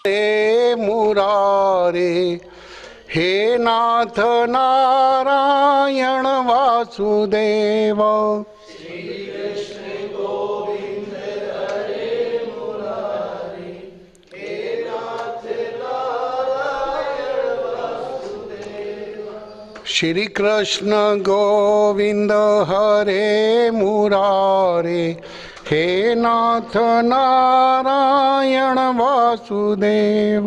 हे मुरारे, हे नाथ नारायण वासुदेव। श्री कृष्ण गोविंद हरे मुरारे, हे नाथ नारायण वासुदेव। श्री कृष्ण गोविंद हरे मुरारे, हे नाथ नारायण वासुदेव।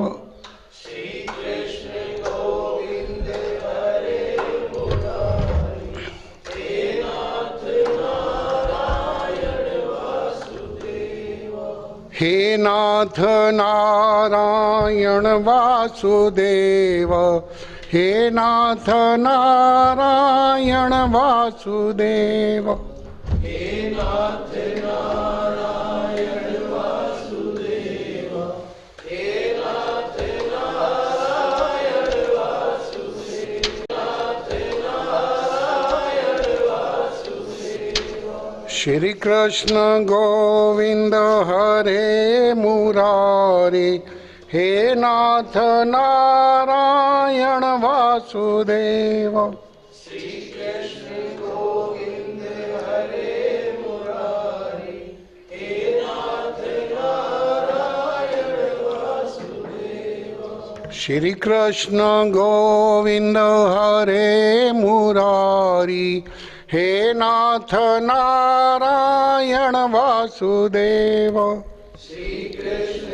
हे नाथ नारायण वासुदेव, हे नाथ नारायण वासुदेव। हे नाथ नारायण वासुदेव, हे नाथ नारायण वासुदेव, नाथ नारायण वासुदेव। श्री कृष्ण गोविंद हरे मुरारे, हे नाथ नारायण वासुदेव। श्री कृष्ण गोविंद हरे मुरारी, हे नाथ नारायण वासुदेव। श्री कृष्ण गोविंद हरे मुरारी, हे नाथ नारायण वासुदेव। श्री कृष्ण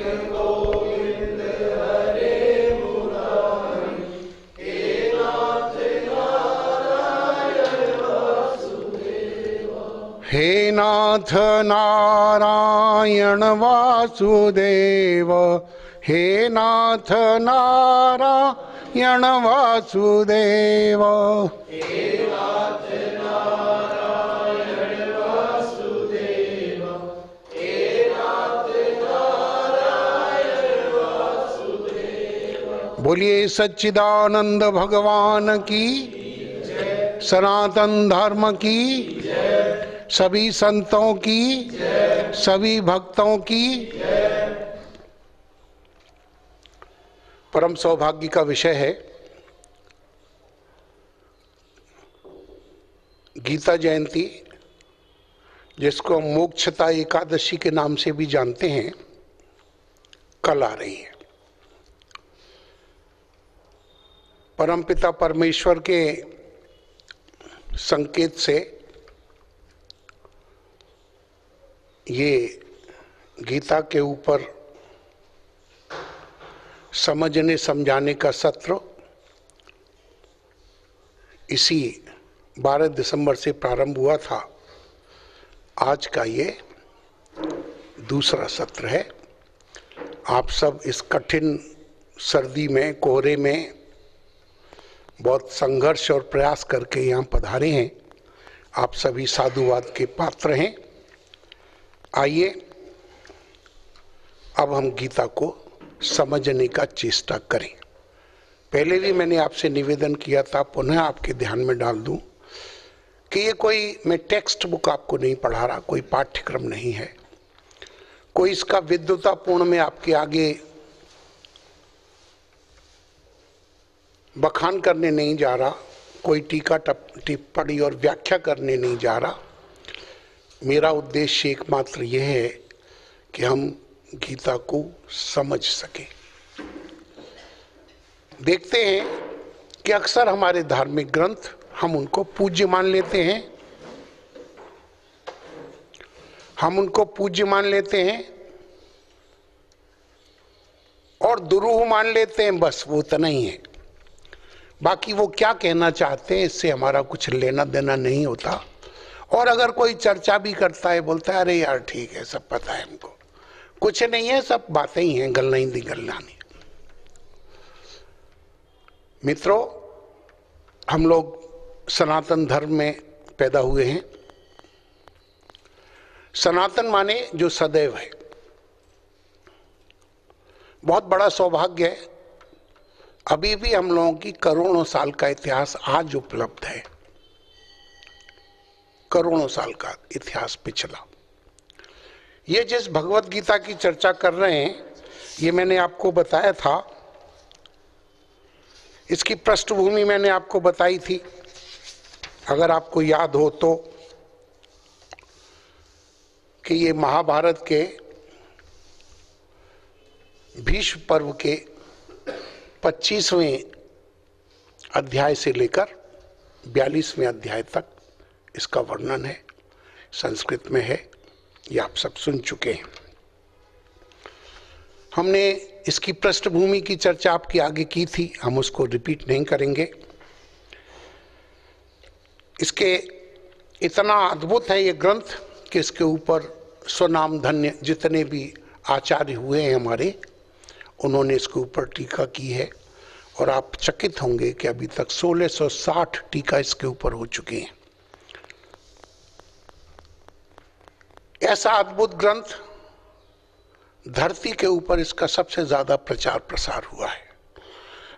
हे नाथ नारायण वासुदेव, हे नाथ नारायण वासुदेव। हे नाथ नारायण वासुदेव, हे नाथ नारायण वासुदेव। बोलिए सच्चिदानंद भगवान की, सनातन धर्म की, सभी संतों की, सभी भक्तों की। परम सौभाग्य का विषय है गीता जयंती, जिसको हम मोक्षता एकादशी के नाम से भी जानते हैं, कल आ रही है। परमपिता परमेश्वर के संकेत से ये गीता के ऊपर समझने समझाने का सत्र इसी 12 दिसंबर से प्रारंभ हुआ था। आज का ये दूसरा सत्र है। आप सब इस कठिन सर्दी में, कोहरे में बहुत संघर्ष और प्रयास करके यहाँ पधारे हैं। आप सभी साधुवाद के पात्र हैं। आइए अब हम गीता को समझने का चेष्टा करें। पहले भी मैंने आपसे निवेदन किया था, पुनः आपके ध्यान में डाल दूं कि ये कोई मैं टेक्स्ट बुक आपको नहीं पढ़ा रहा, कोई पाठ्यक्रम नहीं है, कोई इसका विद्वतापूर्ण में आपके आगे बखान करने नहीं जा रहा, कोई टीका टिप्पणी और व्याख्या करने नहीं जा रहा। मेरा उद्देश्य एकमात्र यह है कि हम गीता को समझ सकें। देखते हैं कि अक्सर हमारे धार्मिक ग्रंथ हम उनको पूज्य मान लेते हैं, और दुरूह मान लेते हैं। बस वो इतना ही है, बाकी वो क्या कहना चाहते हैं इससे हमारा कुछ लेना देना नहीं होता। और अगर कोई चर्चा भी करता है, बोलता है अरे यार ठीक है, सब पता है हमको, कुछ नहीं है, सब बातें ही हैं, गल नहीं दी गल्लानी। मित्रों, हम लोग सनातन धर्म में पैदा हुए हैं। सनातन माने जो सदैव है। बहुत बड़ा सौभाग्य है, अभी भी हम लोगों की करोड़ों साल का इतिहास आज उपलब्ध है। करोड़ों साल का इतिहास पिछला। ये जिस भगवत गीता की चर्चा कर रहे हैं, ये मैंने आपको बताया था, इसकी पृष्ठभूमि मैंने आपको बताई थी, अगर आपको याद हो तो, कि ये महाभारत के भीष्म पर्व के 25वें अध्याय से लेकर 42वें अध्याय तक इसका वर्णन है, संस्कृत में है, ये आप सब सुन चुके हैं। हमने इसकी पृष्ठभूमि की चर्चा आपकी आगे की थी, हम उसको रिपीट नहीं करेंगे। इसके इतना अद्भुत है ये ग्रंथ कि इसके ऊपर स्वनाम धन्य जितने भी आचार्य हुए हैं हमारे, उन्होंने इसके ऊपर टीका की है, और आप चकित होंगे कि अभी तक 1660 टीका इसके ऊपर हो चुके हैं। ऐसा अद्भुत ग्रंथ, धरती के ऊपर इसका सबसे ज्यादा प्रचार प्रसार हुआ है,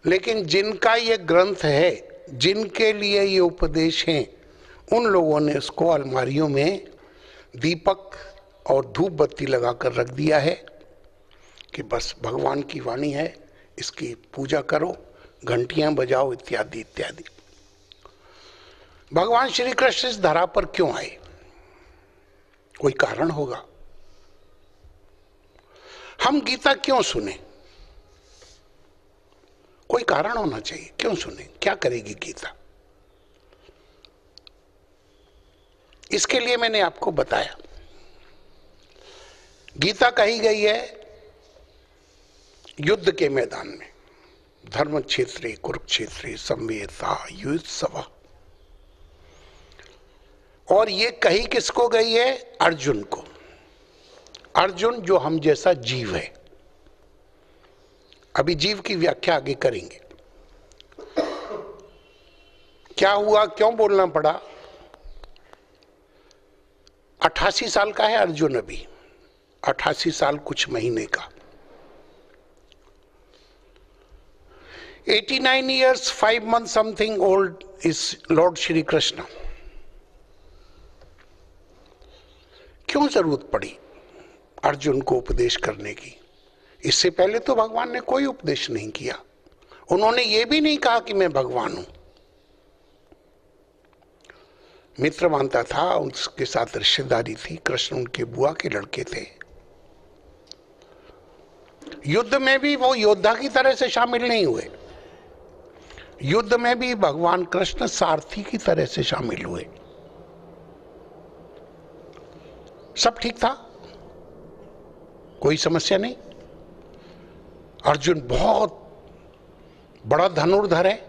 लेकिन जिनका ये ग्रंथ है, जिनके लिए ये उपदेश हैं, उन लोगों ने इसको अलमारियों में दीपक और धूप बत्ती लगाकर रख दिया है कि बस भगवान की वाणी है, इसकी पूजा करो, घंटियां बजाओ, इत्यादि इत्यादि। भगवान श्री कृष्ण इस धरा पर क्यों आए? कोई कारण होगा। हम गीता क्यों सुने? कोई कारण होना चाहिए, क्यों सुने? क्या करेगी गीता? इसके लिए मैंने आपको बताया, गीता कही गई है युद्ध के मैदान में, धर्म क्षेत्रे कुरुक्षेत्रे संवेता युत्सवा। और ये कही किसको गई है? अर्जुन को। अर्जुन जो हम जैसा जीव है। अभी जीव की व्याख्या आगे करेंगे। क्या हुआ, क्यों बोलना पड़ा? 88 साल का है अर्जुन, अभी 88 साल कुछ महीने का। 89 years 5 months something old is Lord Shri Krishna। क्यों जरूरत पड़ी अर्जुन को उपदेश करने की? इससे पहले तो भगवान ने कोई उपदेश नहीं किया। उन्होंने ये भी नहीं कहा कि मैं भगवान हूं। मित्र मानता था, उसके साथ रिश्तेदारी थी, कृष्ण उनके बुआ के लड़के थे। युद्ध में भी वो योद्धा की तरह से शामिल नहीं हुए, युद्ध में भी भगवान कृष्ण सारथी की तरह से शामिल हुए। सब ठीक था, कोई समस्या नहीं। अर्जुन बहुत बड़ा धनुर्धर है,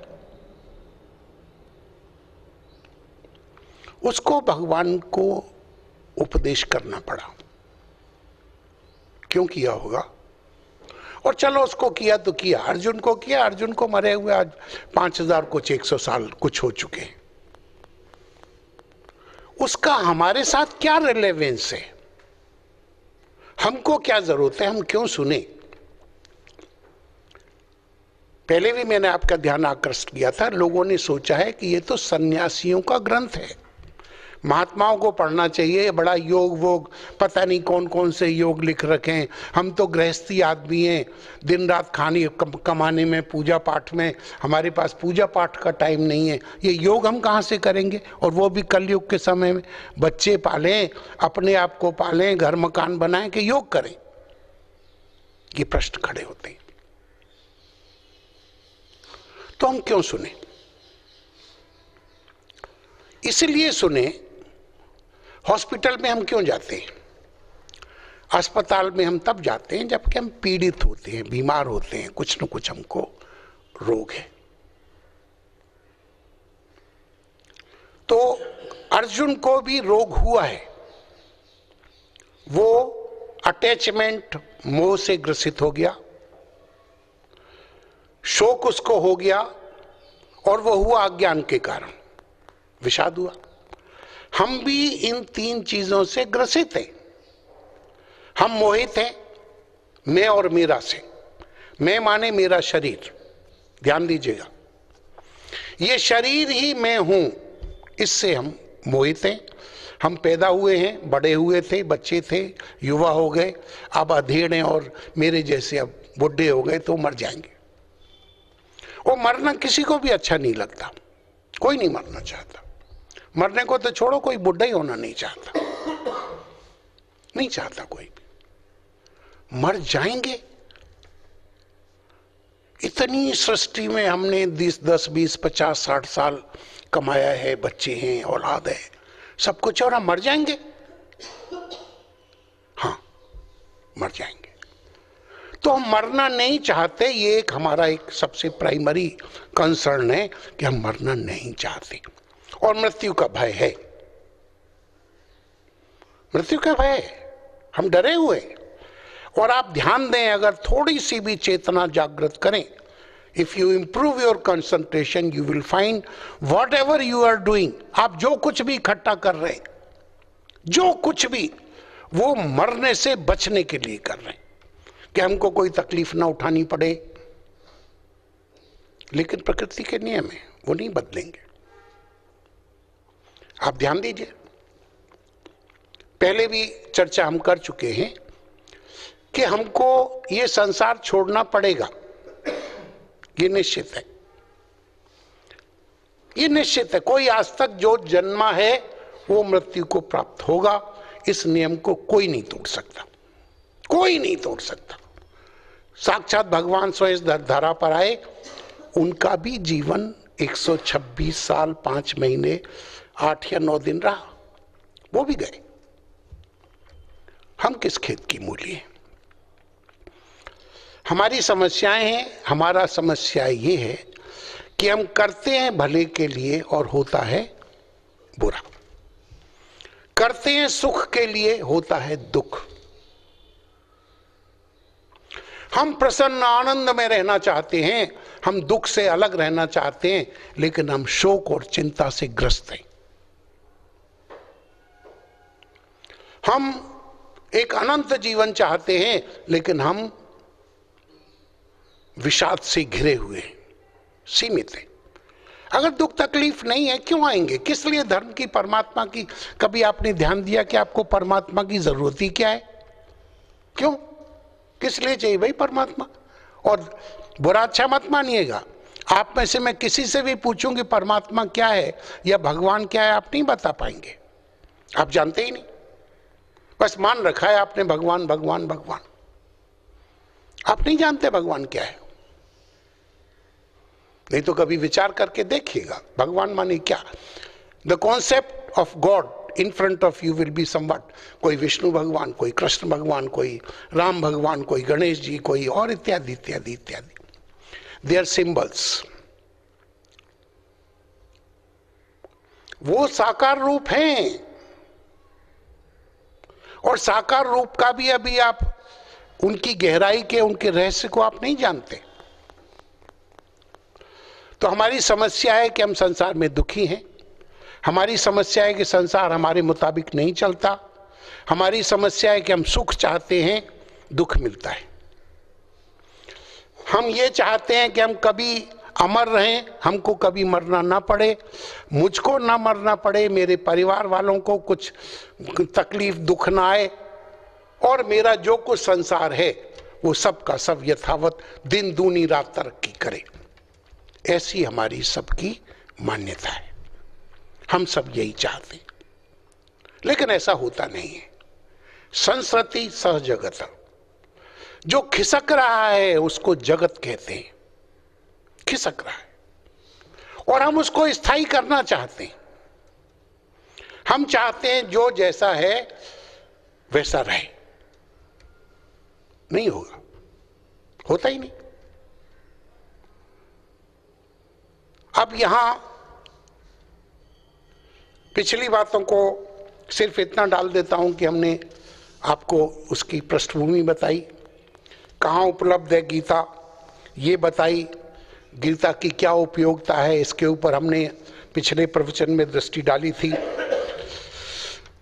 उसको भगवान को उपदेश करना पड़ा। क्यों किया होगा? और चलो उसको किया तो किया, अर्जुन को किया। अर्जुन को मरे हुए आज 5000 कुछ 100 साल कुछ हो चुके हैं। उसका हमारे साथ क्या रिलेवेंस है? हमको क्या जरूरत है? हम क्यों सुने? पहले भी मैंने आपका ध्यान आकर्षित किया था, लोगों ने सोचा है कि ये तो सन्यासियों का ग्रंथ है, महात्माओं को पढ़ना चाहिए, बड़ा योग वोग, पता नहीं कौन कौन से योग लिख रखे हैं। हम तो गृहस्थी आदमी हैं, दिन रात खाने कमाने में, पूजा पाठ में, हमारे पास पूजा पाठ का टाइम नहीं है। ये योग हम कहाँ से करेंगे? और वो भी कलयुग के समय में। बच्चे पालें, अपने आप को पालें, घर मकान बनाएं कि योग करें? ये प्रश्न खड़े होते हैं। तो हम क्यों सुने? इसलिए सुने, हॉस्पिटल में हम क्यों जाते हैं? अस्पताल में हम तब जाते हैं जबकि हम पीड़ित होते हैं, बीमार होते हैं, कुछ न कुछ हमको रोग है। तो अर्जुन को भी रोग हुआ है। वो अटैचमेंट मोह से ग्रसित हो गया, शोक उसको हो गया, और वो हुआ अज्ञान के कारण, विषाद हुआ। हम भी इन 3 चीजों से ग्रसित हैं। हम मोहित हैं मैं और मेरा से। मैं माने मेरा शरीर, ध्यान दीजिएगा, ये शरीर ही मैं हूं, इससे हम मोहित हैं। हम पैदा हुए हैं, बड़े हुए थे, बच्चे थे, युवा हो गए, अब अधेड़ हैं और मेरे जैसे अब बुढ़े हो गए तो मर जाएंगे। और मरना किसी को भी अच्छा नहीं लगता, कोई नहीं मरना चाहता। मरने को तो छोड़ो, कोई बुढ़ा ही होना नहीं चाहता, नहीं चाहता कोई भी। मर जाएंगे। इतनी सृष्टि में हमने 10, 20, 50, 60 साल कमाया है, बच्चे हैं, औलाद है, सब कुछ, और हम मर जाएंगे। हाँ, मर जाएंगे। तो हम मरना नहीं चाहते, ये एक हमारा एक सबसे प्राइमरी कंसर्न है कि हम मरना नहीं चाहते, और मृत्यु का भय है, मृत्यु का भय है, हम डरे हुए। और आप ध्यान दें, अगर थोड़ी सी भी चेतना जागृत करें, if you improve your concentration you will find whatever you are doing, आप जो कुछ भी इकट्ठा कर रहे हैं, जो कुछ भी, वो मरने से बचने के लिए कर रहे हैं कि हमको कोई तकलीफ ना उठानी पड़े। लेकिन प्रकृति के नियम है, वो नहीं बदलेंगे। आप ध्यान दीजिए, पहले भी चर्चा हम कर चुके हैं कि हमको ये संसार छोड़ना पड़ेगा, ये निश्चित है, ये निश्चित है। कोई आज तक जो जन्मा है वो मृत्यु को प्राप्त होगा, इस नियम को कोई नहीं तोड़ सकता, कोई नहीं तोड़ सकता। साक्षात भगवान स्वयं इस धरा पर आए, उनका भी जीवन 126 साल 5 महीने 8 या 9 दिन रहा, वो भी गए। हम किस खेत की मूली हैं? हमारी समस्याएं हैं, हमारा समस्या ये है कि हम करते हैं भले के लिए और होता है बुरा, करते हैं सुख के लिए, होता है दुख। हम प्रसन्न आनंद में रहना चाहते हैं, हम दुख से अलग रहना चाहते हैं, लेकिन हम शोक और चिंता से ग्रस्त हैं। हम एक अनंत जीवन चाहते हैं, लेकिन हम विषाद से घिरे हुए हैं, सीमित हैं। अगर दुख तकलीफ नहीं है, क्यों आएंगे? किस लिए धर्म की, परमात्मा की? कभी आपने ध्यान दिया कि आपको परमात्मा की जरूरत ही क्या है? क्यों, किस लिए चाहिए भाई परमात्मा? और बुरा अच्छा मत मानिएगा, आप में से मैं किसी से भी पूछूं कि परमात्मा क्या है या भगवान क्या है, आप नहीं बता पाएंगे, आप जानते ही नहीं। बस मान रखा है आपने भगवान भगवान भगवान, आप नहीं जानते भगवान क्या है। नहीं तो कभी विचार करके देखिएगा, भगवान माने क्या। The concept of God in front of you will be somewhat, कोई विष्णु भगवान, कोई कृष्ण भगवान, कोई राम भगवान, कोई गणेश जी, कोई और इत्यादि इत्यादि इत्यादि। दे आर सिंबल्स, वो साकार रूप हैं, और साकार रूप का भी अभी आप उनकी गहराई के, उनके रहस्य को आप नहीं जानते। तो हमारी समस्या है कि हम संसार में दुखी हैं, हमारी समस्या है कि संसार हमारे मुताबिक नहीं चलता, हमारी समस्या है कि हम सुख चाहते हैं, दुख मिलता है। हम ये चाहते हैं कि हम कभी अमर रहें, हमको कभी मरना ना पड़े, मुझको ना मरना पड़े, मेरे परिवार वालों को कुछ तकलीफ दुख ना आए, और मेरा जो कुछ संसार है वो सब का सब यथावत दिन दूनी रात तरक्की करे। ऐसी हमारी सबकी मान्यता है, हम सब यही चाहते हैं, लेकिन ऐसा होता नहीं है। संस्कृति सह जगत, जो खिसक रहा है उसको जगत कहते हैं, खिसक रहा है, और हम उसको स्थायी करना चाहते हैं। हम चाहते हैं जो जैसा है वैसा रहे, नहीं होगा, होता ही नहीं। अब यहां पिछली बातों को सिर्फ इतना डाल देता हूं कि हमने आपको उसकी पृष्ठभूमि बताई, कहाँ उपलब्ध है गीता ये बताई, गीता की क्या उपयोगिता है इसके ऊपर हमने पिछले प्रवचन में दृष्टि डाली थी,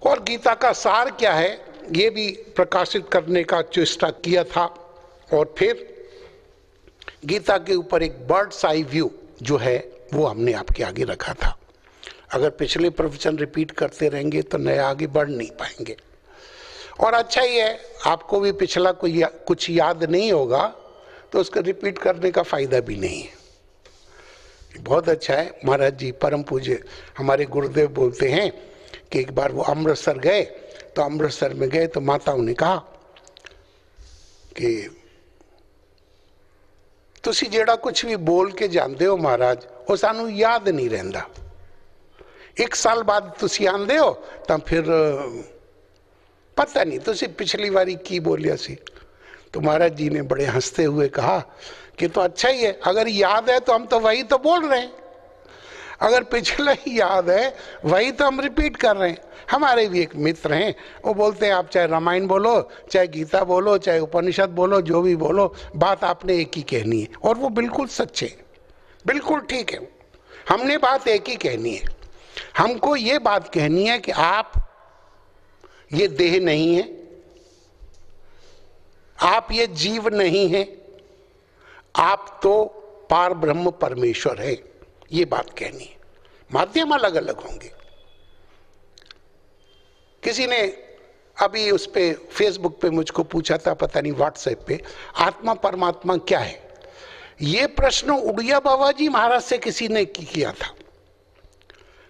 और गीता का सार क्या है ये भी प्रकाशित करने का चेष्टा किया था। और फिर गीता के ऊपर एक बर्ड्स आई व्यू जो है वो हमने आपके आगे रखा था। अगर पिछले प्रवचन रिपीट करते रहेंगे तो नया आगे बढ़ नहीं पाएंगे। और अच्छा ही है, आपको भी पिछला कुछ याद नहीं होगा तो उसको रिपीट करने का फायदा भी नहीं है। बहुत अच्छा है। महाराज जी परम पूज्य हमारे गुरुदेव बोलते हैं कि एक बार वो अमृतसर गए, तो अमृतसर में गए तो माताओं ने कहा कि तुसी जेड़ा कुछ भी बोल के जानते हो महाराज वो सानू याद नहीं रहंदा, 1 साल बाद तुसी आंदे हो तो फिर पता नहीं तुसी पिछली बारी की बोलिया सी। तो महाराज जी ने बड़े हंसते हुए कहा कि तो अच्छा ही है, अगर याद है तो हम तो वही तो बोल रहे हैं, अगर पिछला ही याद है वही तो हम रिपीट कर रहे हैं। हमारे भी एक मित्र हैं, वो बोलते हैं आप चाहे रामायण बोलो, चाहे गीता बोलो, चाहे उपनिषद बोलो, जो भी बोलो बात आपने एक ही कहनी है। और वो बिल्कुल सच्चे, बिल्कुल ठीक है, हमने बात एक ही कहनी है। हमको ये बात कहनी है कि आप ये देह नहीं है, आप ये जीव नहीं है, आप तो पार ब्रह्म परमेश्वर है, ये बात कहनी है। माध्यम अलग अलग होंगे। किसी ने अभी उस पे फेसबुक पे मुझको पूछा था, पता नहीं व्हाट्सएप पे, आत्मा परमात्मा क्या है। ये प्रश्न उड़िया बाबा जी महाराज से किसी ने किया था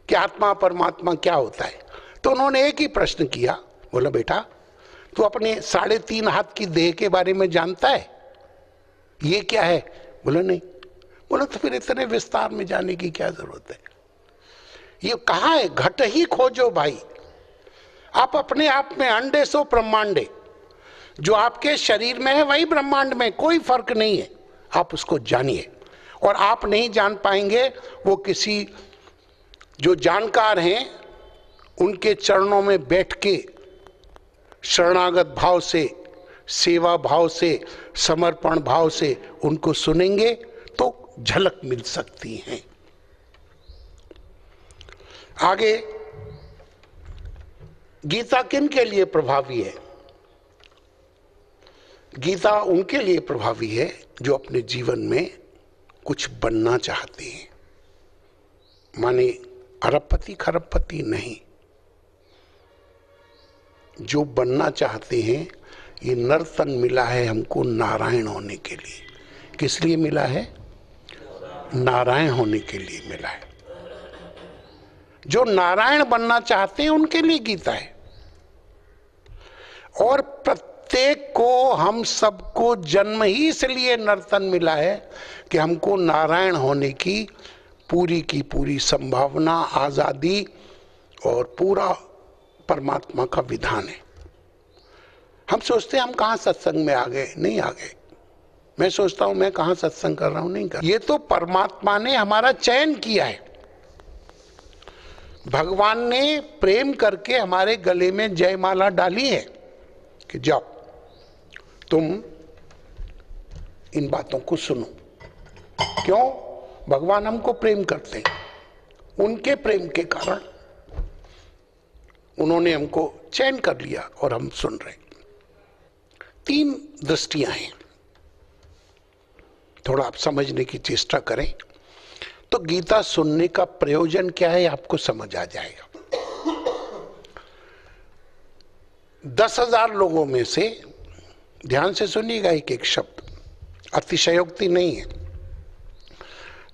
कि आत्मा परमात्मा क्या होता है। तो उन्होंने एक ही प्रश्न किया, बोला बेटा तू अपने 3.5 हाथ की देह के बारे में जानता है, ये क्या है? बोला नहीं। बोला तो फिर इतने विस्तार में जाने की क्या जरूरत है, ये कहाँ है? घट ही खोजो भाई। आप अपने आप में अंडे सो ब्रह्मांडे, जो आपके शरीर में है वही ब्रह्मांड में, कोई फर्क नहीं है। आप उसको जानिए, और आप नहीं जान पाएंगे, वो किसी जो जानकार हैं उनके चरणों में बैठ के शरणागत भाव से, सेवा भाव से, समर्पण भाव से उनको सुनेंगे तो झलक मिल सकती है। आगे गीता किन के लिए प्रभावी है? गीता उनके लिए प्रभावी है जो अपने जीवन में कुछ बनना चाहते हैं, माने अरबपति खरबपति नहीं, जो बनना चाहते हैं। ये नर्तन मिला है हमको नारायण होने के लिए। किस लिए मिला है? नारायण होने के लिए मिला है। जो नारायण बनना चाहते हैं उनके लिए गीता है। और प्रत्येक को, हम सबको जन्म ही इसलिए नर्तन मिला है कि हमको नारायण होने की पूरी संभावना, आजादी और पूरा परमात्मा का विधान है। हम सोचते हैं हम कहाँ सत्संग में आ गए, नहीं आ गए। मैं सोचता हूं मैं कहाँ सत्संग कर रहा हूं, नहीं कर। ये तो परमात्मा ने हमारा चयन किया है। भगवान ने प्रेम करके हमारे गले में जयमाला डाली है कि जाओ तुम इन बातों को सुनो। क्यों? भगवान हमको प्रेम करते हैं, उनके प्रेम के कारण उन्होंने हमको चयन कर लिया और हम सुन रहे हैं। 3 दृष्टियां हैं, थोड़ा आप समझने की चेष्टा करें तो गीता सुनने का प्रयोजन क्या है आपको समझ आ जाएगा। 10,000 लोगों में से, ध्यान से सुनिएगा एक एक शब्द, अतिशयोक्ति नहीं है,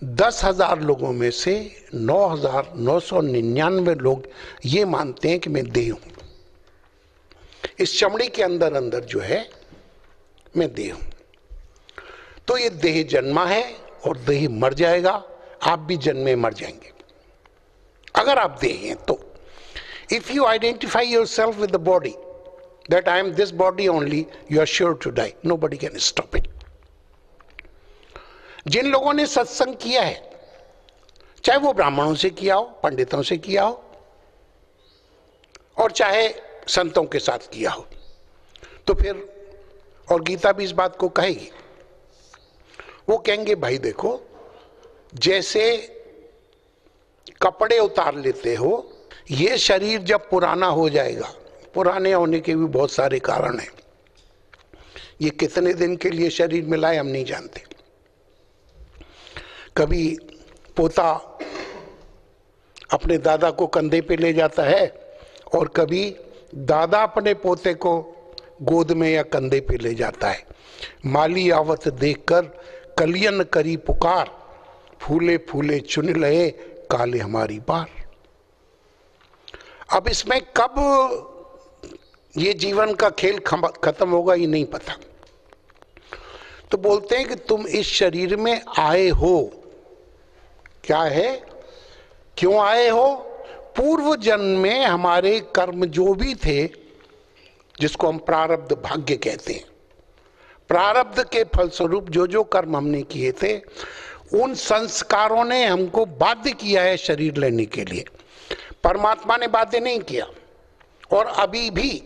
10,000 लोगों में से 9,999 लोग ये मानते हैं कि मैं देह हूं। इस चमड़ी के अंदर अंदर जो है मैं देह हूं। तो ये देह जन्मा है और देह मर जाएगा, आप भी जन्मे मर जाएंगे अगर आप देह हैं तो। If you identify yourself with the body that I am this body only, you are sure to die, nobody can stop it. जिन लोगों ने सत्संग किया है, चाहे वो ब्राह्मणों से किया हो, पंडितों से किया हो, और चाहे संतों के साथ किया हो, तो फिर, और गीता भी इस बात को कहेगी, वो कहेंगे भाई देखो, जैसे कपड़े उतार लेते हो, ये शरीर जब पुराना हो जाएगा, पुराने होने के भी बहुत सारे कारण हैं, ये कितने दिन के लिए शरीर मिला है हम नहीं जानते। कभी पोता अपने दादा को कंधे पे ले जाता है और कभी दादा अपने पोते को गोद में या कंधे पे ले जाता है। माली आवत देखकर कलियन करी पुकार, फूले फूले चुन लए काले हमारी बार। अब इसमें कब ये जीवन का खेल खत्म होगा ये नहीं पता। तो बोलते हैं कि तुम इस शरीर में आए हो, क्या है, क्यों आए हो? पूर्व जन्म में हमारे कर्म जो भी थे, जिसको हम प्रारब्ध भाग्य कहते हैं, प्रारब्ध के फलस्वरूप जो जो कर्म हमने किए थे, उन संस्कारों ने हमको बाध्य किया है शरीर लेने के लिए। परमात्मा ने बाध्य नहीं किया। और अभी भी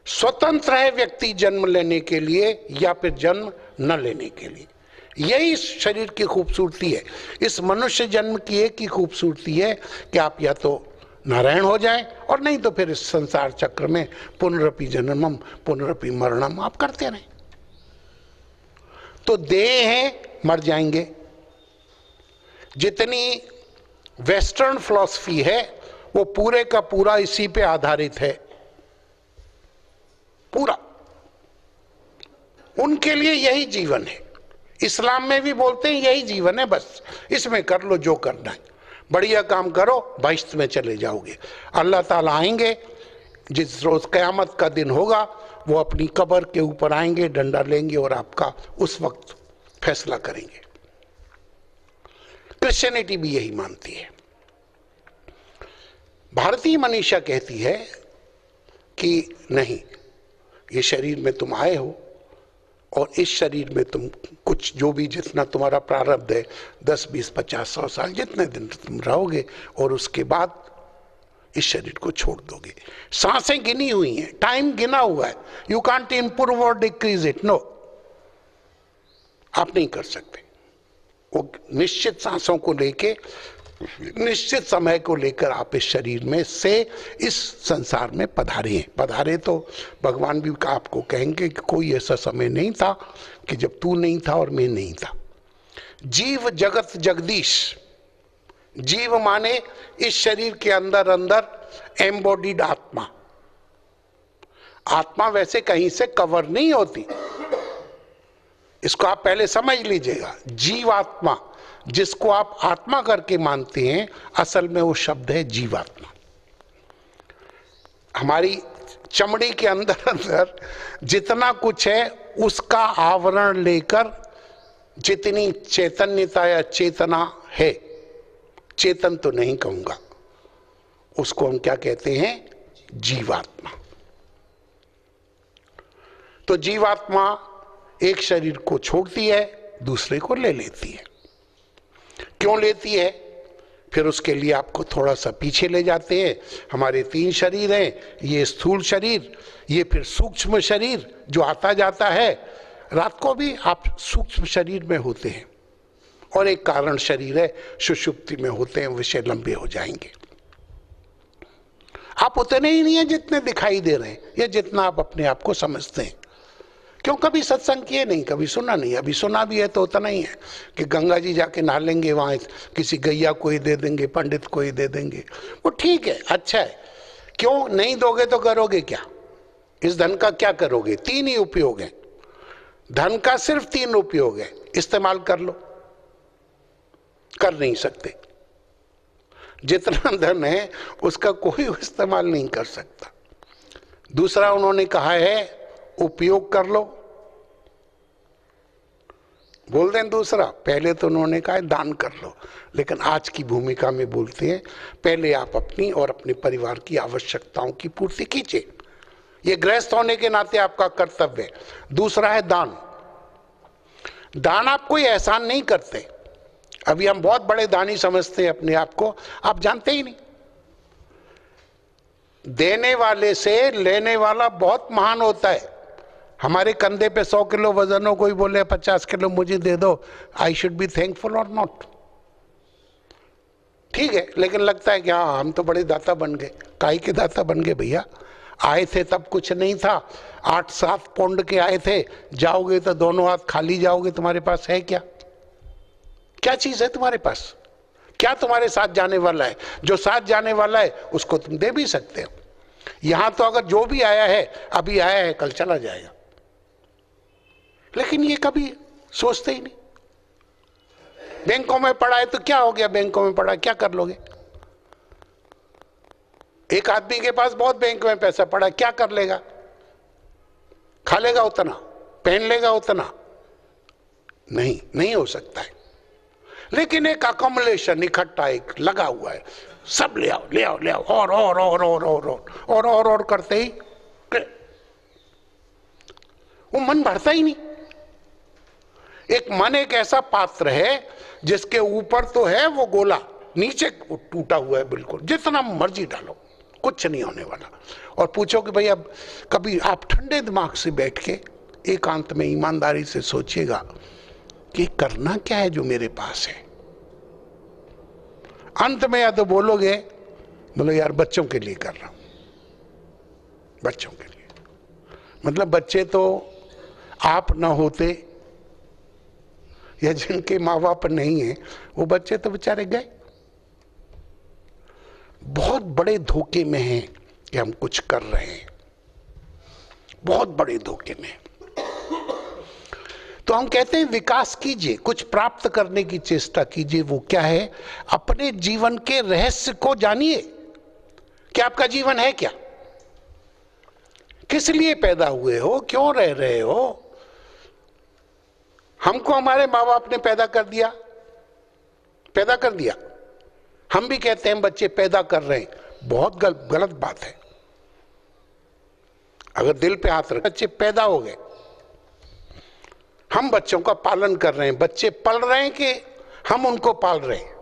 स्वतंत्र है व्यक्ति जन्म लेने के लिए या फिर जन्म न लेने के लिए। यही इस शरीर की खूबसूरती है। इस मनुष्य जन्म की एक ही खूबसूरती है कि आप या तो नारायण हो जाएं और नहीं तो फिर इस संसार चक्र में पुनरपि जन्मम पुनरपि मरणम आप करते रहें। तो देह है, मर जाएंगे। जितनी वेस्टर्न फिलॉसफी है वो पूरे का पूरा इसी पे आधारित है, पूरा। उनके लिए यही जीवन है। इस्लाम में भी बोलते हैं यही जीवन है, बस इसमें कर लो जो करना है, बढ़िया काम करो, बहिश्त में चले जाओगे। अल्लाह ताला आएंगे, जिस रोज क़यामत का दिन होगा वो अपनी कब्र के ऊपर आएंगे, डंडा लेंगे और आपका उस वक्त फैसला करेंगे। क्रिश्चियनिटी भी यही मानती है। भारतीय मनीषा कहती है कि नहीं, ये शरीर में तुम आए हो और इस शरीर में तुम कुछ जो भी जितना तुम्हारा प्रारब्ध है 10, 20, 50, 100 साल जितने दिन तुम रहोगे और उसके बाद इस शरीर को छोड़ दोगे। सांसें गिनी हुई हैं, टाइम गिना हुआ है। यू कांट इम्प्रूव और डिक्रीज इट, नो, आप नहीं कर सकते। वो निश्चित सांसों को लेके, निश्चित समय को लेकर आप इस शरीर में से इस संसार में पधारे हैं। पधारे तो भगवान भी आपको कहेंगे कि कोई ऐसा समय नहीं था कि जब तू नहीं था और मैं नहीं था। जीव जगत जगदीश, जीव माने इस शरीर के अंदर अंदर एम्बॉडीड आत्मा। आत्मा वैसे कहीं से कवर नहीं होती, इसको आप पहले समझ लीजिएगा। जीवात्मा, जिसको आप आत्मा करके मानते हैं, असल में वो शब्द है जीवात्मा। हमारी चमड़ी के अंदर अंदर जितना कुछ है उसका आवरण लेकर जितनी चैतन्यता या चेतना है, चेतन तो नहीं कहूंगा, उसको हम क्या कहते हैं? जीवात्मा। तो जीवात्मा एक शरीर को छोड़ती है, दूसरे को ले लेती है। क्यों लेती है? फिर उसके लिए आपको थोड़ा सा पीछे ले जाते हैं। हमारे 3 शरीर हैं, ये स्थूल शरीर, ये फिर सूक्ष्म शरीर जो आता जाता है। रात को भी आप सूक्ष्म शरीर में होते हैं और एक कारण शरीर है, सुषुप्ति में होते हैं, विषय लंबे हो जाएंगे। आप उतने ही नहीं है जितने दिखाई दे रहे हैं या जितना आप अपने आप को समझते हैं। क्यों? कभी सत्संग किए नहीं, कभी सुना नहीं। अभी सुना भी है तो उतना ही है कि गंगा जी जाके नहा लेंगे, वहाँ किसी गैया को ही दे देंगे, पंडित को ही दे देंगे, वो ठीक है, अच्छा है। क्यों नहीं दोगे तो करोगे क्या? इस धन का क्या करोगे? 3 ही उपयोग है। धन का सिर्फ 3 उपयोग है, इस्तेमाल कर लो, कर नहीं सकते। जितना धन है उसका कोई इस्तेमाल नहीं कर सकता। दूसरा उन्होंने कहा है उपयोग कर लो, बोल दें दूसरा। पहले तो उन्होंने कहा है दान कर लो, लेकिन आज की भूमिका में बोलते हैं पहले आप अपनी और अपने परिवार की आवश्यकताओं की पूर्ति कीजिए, ये गृहस्थ होने के नाते आपका कर्तव्य है। दूसरा है दान। दान आप कोई एहसान नहीं करते। अभी हम बहुत बड़े दानी समझते हैं अपने आप को, आप जानते ही नहीं। देने वाले से लेने वाला बहुत महान होता है। हमारे कंधे पे 100 किलो वजन हो, कोई बोले 50 किलो मुझे दे दो, आई शुड बी थैंकफुल और नॉट? ठीक है, लेकिन लगता है कि हाँ हम तो बड़े दाता बन गए। काहे के दाता बन गए भैया? आए थे तब कुछ नहीं था, 8-7 पौंड के आए थे, जाओगे तो दोनों हाथ खाली जाओगे। तुम्हारे पास है क्या? क्या चीज है तुम्हारे पास? क्या तुम्हारे साथ जाने वाला है? जो साथ जाने वाला है उसको तुम दे भी सकते हो। यहां तो अगर जो भी आया है, अभी आया है कल चला जाएगा, लेकिन ये कभी सोचते ही नहीं। बैंकों में पड़ा है तो क्या हो गया, बैंकों में पड़ा क्या कर लोगे? एक आदमी के पास बहुत बैंक में पैसा पड़ा, क्या कर लेगा? खा लेगा उतना, पहन लेगा उतना? नहीं, नहीं हो सकता है। लेकिन एक अकोमोलेशन, इकट्ठा एक लगा हुआ है, सब ले आओ ले आओ ले आओ, और करते ही वो मन भरता ही नहीं। एक मन एक ऐसा पात्र है जिसके ऊपर तो है वो गोला, नीचे टूटा हुआ है बिल्कुल, जितना मर्जी डालो कुछ नहीं होने वाला। और पूछो कि भाई अब कभी आप ठंडे दिमाग से बैठ के एकांत में ईमानदारी से सोचिएगा कि करना क्या है जो मेरे पास है। अंत में या तो बोलोगे, बोलो यार बच्चों के लिए कर रहा हूं, बच्चों के लिए, मतलब बच्चे तो आप ना होते या जिनके माँ बाप नहीं है वो बच्चे तो बेचारे गए। बहुत बड़े धोखे में हैं कि हम कुछ कर रहे हैं, बहुत बड़े धोखे में। तो हम कहते हैं विकास कीजिए, कुछ प्राप्त करने की चेष्टा कीजिए। वो क्या है? अपने जीवन के रहस्य को जानिए कि आपका जीवन है क्या, किस लिए पैदा हुए हो, क्यों रह रहे हो। हमको हमारे माँ बाप ने पैदा कर दिया, पैदा कर दिया, हम भी कहते हैं बच्चे पैदा कर रहे हैं, बहुत गलत बात है। अगर दिल पे हाथ रख, बच्चे पैदा हो गए, हम बच्चों का पालन कर रहे हैं, बच्चे पल रहे हैं कि हम उनको पाल रहे हैं।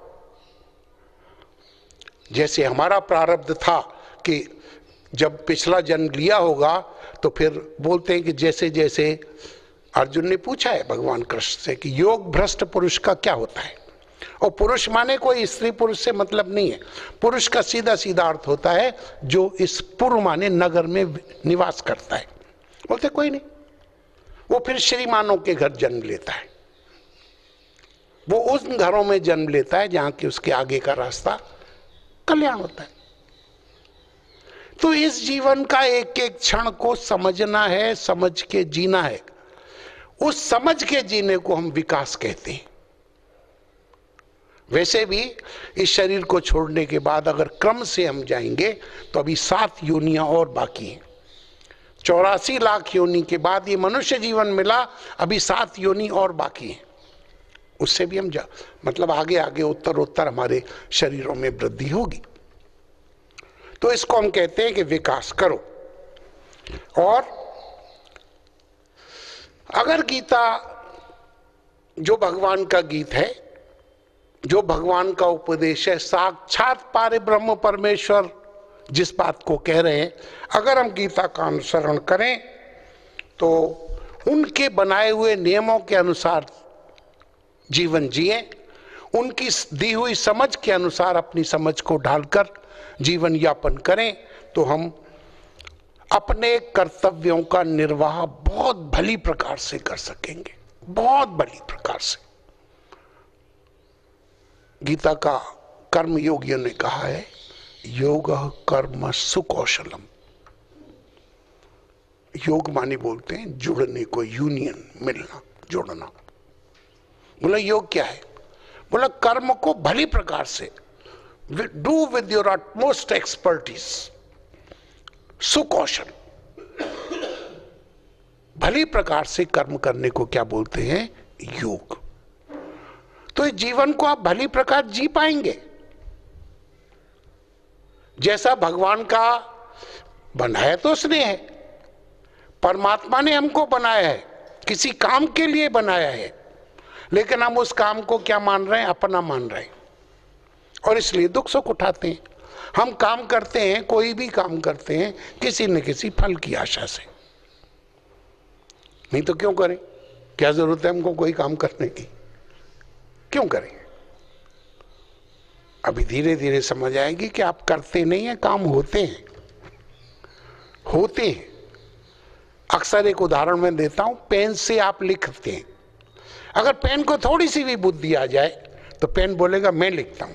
जैसे हमारा प्रारब्ध था कि जब पिछला जन्म लिया होगा तो फिर बोलते हैं कि जैसे जैसे अर्जुन ने पूछा है भगवान कृष्ण से कि योग भ्रष्ट पुरुष का क्या होता है। और पुरुष माने कोई स्त्री पुरुष से मतलब नहीं है, पुरुष का सीधा सीधा अर्थ होता है जो इस पूर्व माने नगर में निवास करता है। बोलते कोई नहीं, वो फिर श्रीमानों के घर जन्म लेता है, वो उन घरों में जन्म लेता है जहां की उसके आगे का रास्ता कल्याण होता है। तो इस जीवन का एक एक क्षण को समझना है, समझ के जीना है। उस समझ के जीने को हम विकास कहते हैं। वैसे भी इस शरीर को छोड़ने के बाद अगर क्रम से हम जाएंगे तो अभी 7 योनियां और बाकी हैं। 84 लाख योनि के बाद ये मनुष्य जीवन मिला, अभी 7 योनि और बाकी हैं। उससे भी हम मतलब आगे आगे उत्तर हमारे शरीरों में वृद्धि होगी। तो इसको हम कहते हैं कि विकास करो। और अगर गीता जो भगवान का गीत है, जो भगवान का उपदेश है, साक्षात पारे ब्रह्म परमेश्वर जिस बात को कह रहे हैं, अगर हम गीता का अनुसरण करें तो उनके बनाए हुए नियमों के अनुसार जीवन जिए, उनकी दी हुई समझ के अनुसार अपनी समझ को ढालकर जीवन यापन करें, तो हम अपने कर्तव्यों का निर्वाह बहुत भली प्रकार से कर सकेंगे, बहुत भली प्रकार से। गीता का कर्म योगियों ने कहा है, योग कर्म सुकौशलम। योग माने बोलते हैं जुड़ने को, यूनियन, मिलना, जुड़ना। बोला योग क्या है? बोला कर्म को भली प्रकार से, do with your utmost expertise, सुकौशल, भली प्रकार से कर्म करने को क्या बोलते हैं? योग। तो इस जीवन को आप भली प्रकार जी पाएंगे जैसा भगवान का बनाया तो उसने है, परमात्मा ने हमको बनाया है, किसी काम के लिए बनाया है, लेकिन हम उस काम को क्या मान रहे हैं? अपना मान रहे हैं, और इसलिए दुख सुख उठाते हैं। हम काम करते हैं, कोई भी काम करते हैं किसी न किसी फल की आशा से, नहीं तो क्यों करें? क्या जरूरत है हमको कोई काम करने की? क्यों करें? अभी धीरे धीरे समझ आएगी कि आप करते नहीं हैं, काम होते हैं, होते हैं। अक्सर एक उदाहरण मैं देता हूं, पेन से आप लिखते हैं, अगर पेन को थोड़ी सी भी बुद्धि आ जाए तो पेन बोलेगा मैं लिखता हूं।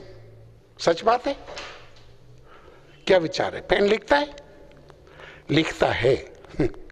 सच बात है? क्या विचार है? पेन लिखता है? लिखता है।